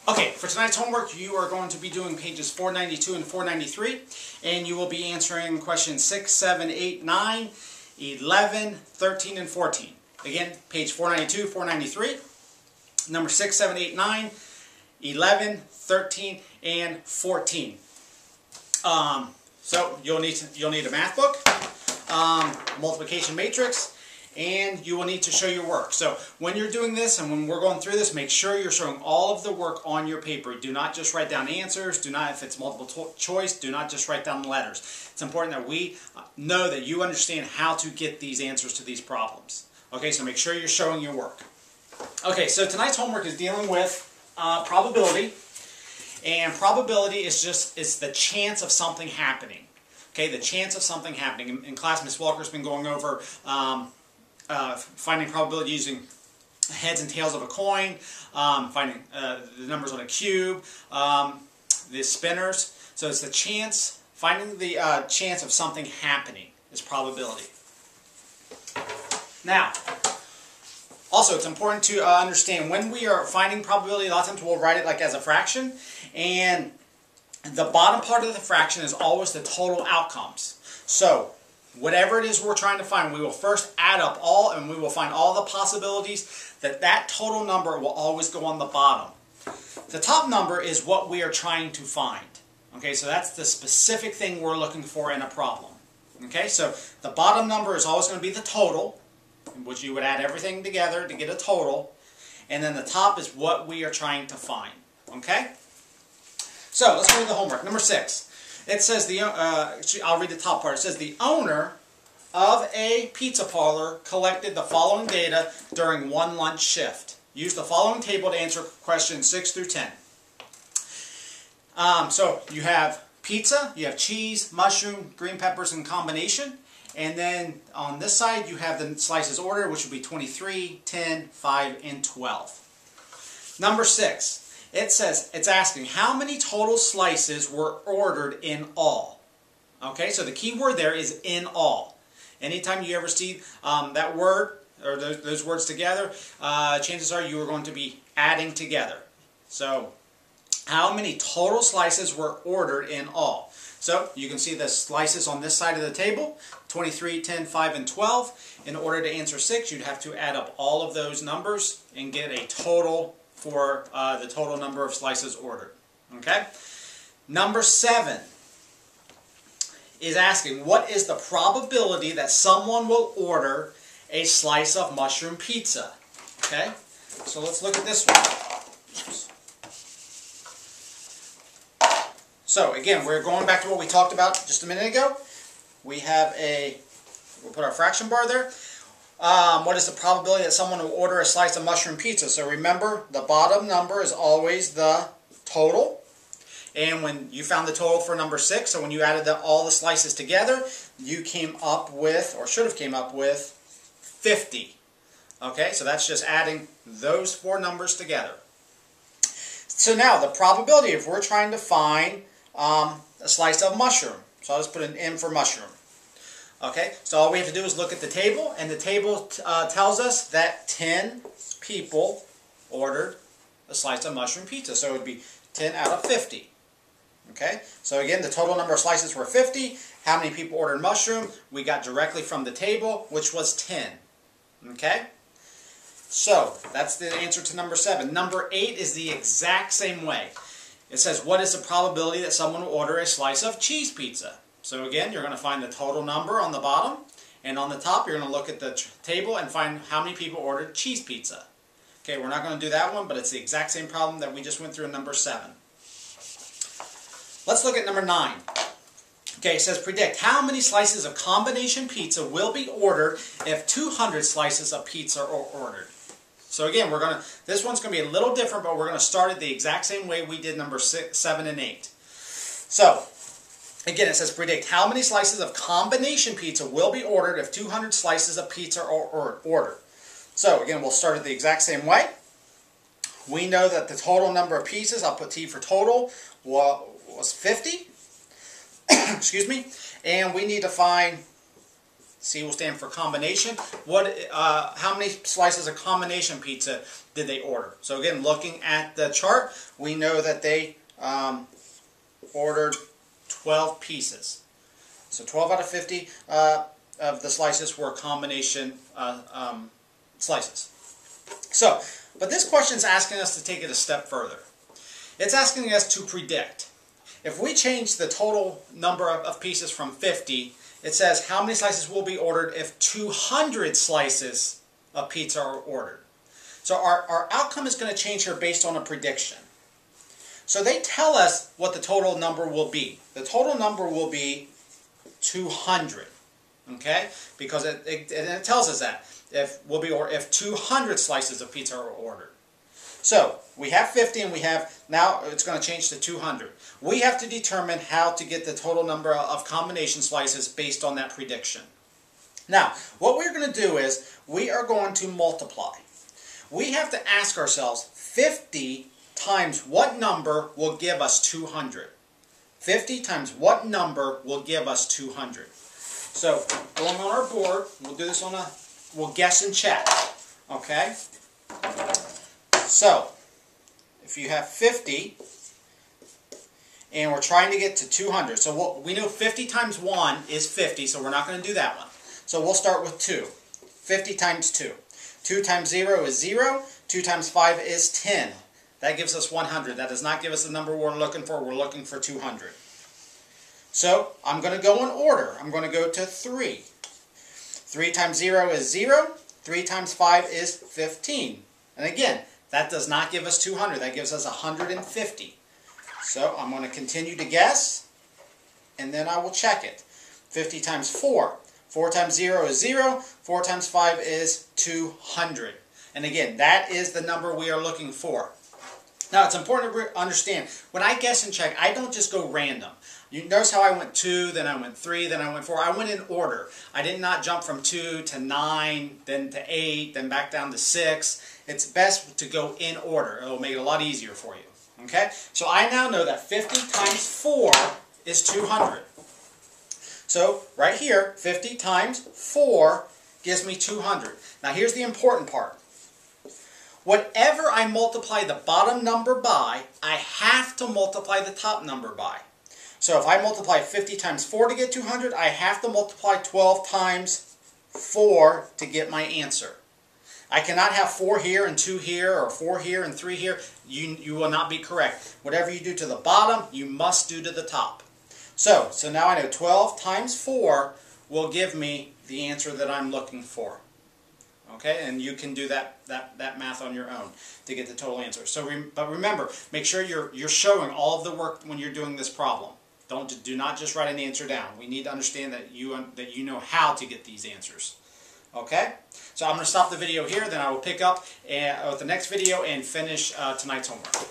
Okay, for tonight's homework, you are going to be doing pages 492 and 493, and you will be answering questions 6, 7, 8, 9, 11, 13, and 14. Again, page 492, 493, number 6, 7, 8, 9, 11, 13, and 14. So you'll need a math book, multiplication matrix, and you will need to show your work. So when you're doing this and when we're going through this, make sure you're showing all of the work on your paper. Do not just write down answers. Do not, if it's multiple choice, do not just write down letters. It's important that we know that you understand how to get these answers to these problems. Okay, so make sure you're showing your work. Okay, so tonight's homework is dealing with probability. And probability is the chance of something happening. Okay, the chance of something happening. In class, Ms. Walker's been going over finding probability using heads and tails of a coin, finding the numbers on a cube, the spinners. So it's the chance, finding the chance of something happening is probability. Now, also it's important to understand when we are finding probability, a lot of times we'll write it like as a fraction, and the bottom part of the fraction is always the total outcomes. So whatever it is we're trying to find, we will first add up all, and we will find all the possibilities. That total number will always go on the bottom. The top number is what we are trying to find. Okay, so that's the specific thing we're looking for in a problem. Okay, so the bottom number is always going to be the total, in which you would add everything together to get a total. And then the top is what we are trying to find. Okay? So let's go to the homework. Number 6. It says, I'll read the top part. It says, the owner of a pizza parlor collected the following data during one lunch shift. Use the following table to answer questions 6 through 10. So you have pizza, you have cheese, mushroom, green peppers in combination. And then on this side, you have the slices ordered, which would be 23, 10, 5, and 12. Number 6. It says, it's asking how many total slices were ordered in all. Okay, so the key word there is in all. Anytime you ever see that word, or those words together, chances are you are going to be adding together. So, how many total slices were ordered in all? So, you can see the slices on this side of the table, 23, 10, 5, and 12. In order to answer 6, you'd have to add up all of those numbers and get a total for the total number of slices ordered. Okay? Number 7 is asking, what is the probability that someone will order a slice of mushroom pizza? Okay? So let's look at this one. Oops. So again, we're going back to what we talked about just a minute ago. We have we'll put our fraction bar there. What is the probability that someone will order a slice of mushroom pizza? So remember, the bottom number is always the total. And when you found the total for number 6, so when you added all the slices together, you came up with, or should have came up with, 50. Okay, so that's just adding those 4 numbers together. So now, the probability, if we're trying to find a slice of mushroom. So I'll just put an M for mushroom. Okay, so all we have to do is look at the table, and the table tells us that 10 people ordered a slice of mushroom pizza. So it would be 10 out of 50. Okay, so again, the total number of slices were 50. How many people ordered mushroom? We got directly from the table, which was 10. Okay, so that's the answer to number 7. Number 8 is the exact same way. It says, what is the probability that someone will order a slice of cheese pizza? So again, you're going to find the total number on the bottom, and on the top you're going to look at the table and find how many people ordered cheese pizza. Okay, we're not going to do that one, but it's the exact same problem that we just went through in number 7. Let's look at number 9. Okay, it says predict how many slices of combination pizza will be ordered if 200 slices of pizza are ordered. So again, this one's going to be a little different, but we're going to start it the exact same way we did number 6, 7, and 8. So, again, it says predict how many slices of combination pizza will be ordered if 200 slices of pizza are ordered. So, again, we'll start it the exact same way. We know that the total number of pieces, I'll put T for total, was 50. Excuse me. And we need to find C will stand for combination. How many slices of combination pizza did they order? So again, looking at the chart, we know that they ordered 12 pieces. So 12 out of 50 of the slices were combination slices. So, but this question is asking us to take it a step further. It's asking us to predict. If we change the total number of pieces from 50, it says how many slices will be ordered if 200 slices of pizza are ordered. So our outcome is going to change here based on a prediction. So they tell us what the total number will be. The total number will be 200. Okay? Because it tells us that if 200 slices of pizza are ordered. So we have 50 and we have, now it's going to change to 200. We have to determine how to get the total number of combination slices based on that prediction. Now, what we're going to do is we are going to multiply. We have to ask ourselves, 50 times what number will give us 200? 50 times what number will give us 200? So, going on our board, we'll do this we'll guess and check. Okay? So, if you have 50, and we're trying to get to 200, so we know 50 times 1 is 50, so we're not going to do that one. So we'll start with 2. 50 times 2. 2 times 0 is 0. 2 times 5 is 10. That gives us 100. That does not give us the number we're looking for. We're looking for 200. So I'm going to go in order. I'm going to go to 3. 3 times 0 is 0. 3 times 5 is 15. And again, that does not give us 200. That gives us 150. So I'm going to continue to guess, and then I will check it. 50 times 4. 4 times 0 is 0. 4 times 5 is 200. And again, that is the number we are looking for. Now, it's important to understand, when I guess and check, I don't just go random. You notice how I went 2, then I went 3, then I went 4. I went in order. I did not jump from 2 to 9, then to 8, then back down to 6. It's best to go in order. It will make it a lot easier for you. Okay? So I now know that 50 times 4 is 200. So right here, 50 times 4 gives me 200. Now here's the important part. Whatever I multiply the bottom number by, I have to multiply the top number by. So if I multiply 50 times 4 to get 200, I have to multiply 12 times 4 to get my answer. I cannot have 4 here and 2 here, or 4 here and 3 here. You will not be correct. Whatever you do to the bottom, you must do to the top. So now I know 12 times 4 will give me the answer that I'm looking for. Okay, and you can do that math on your own to get the total answer. But remember, make sure you're showing all of the work when you're doing this problem. Do not just write an answer down. We need to understand that you know how to get these answers. Okay, so I'm going to stop the video here. Then I will pick up with the next video and finish tonight's homework.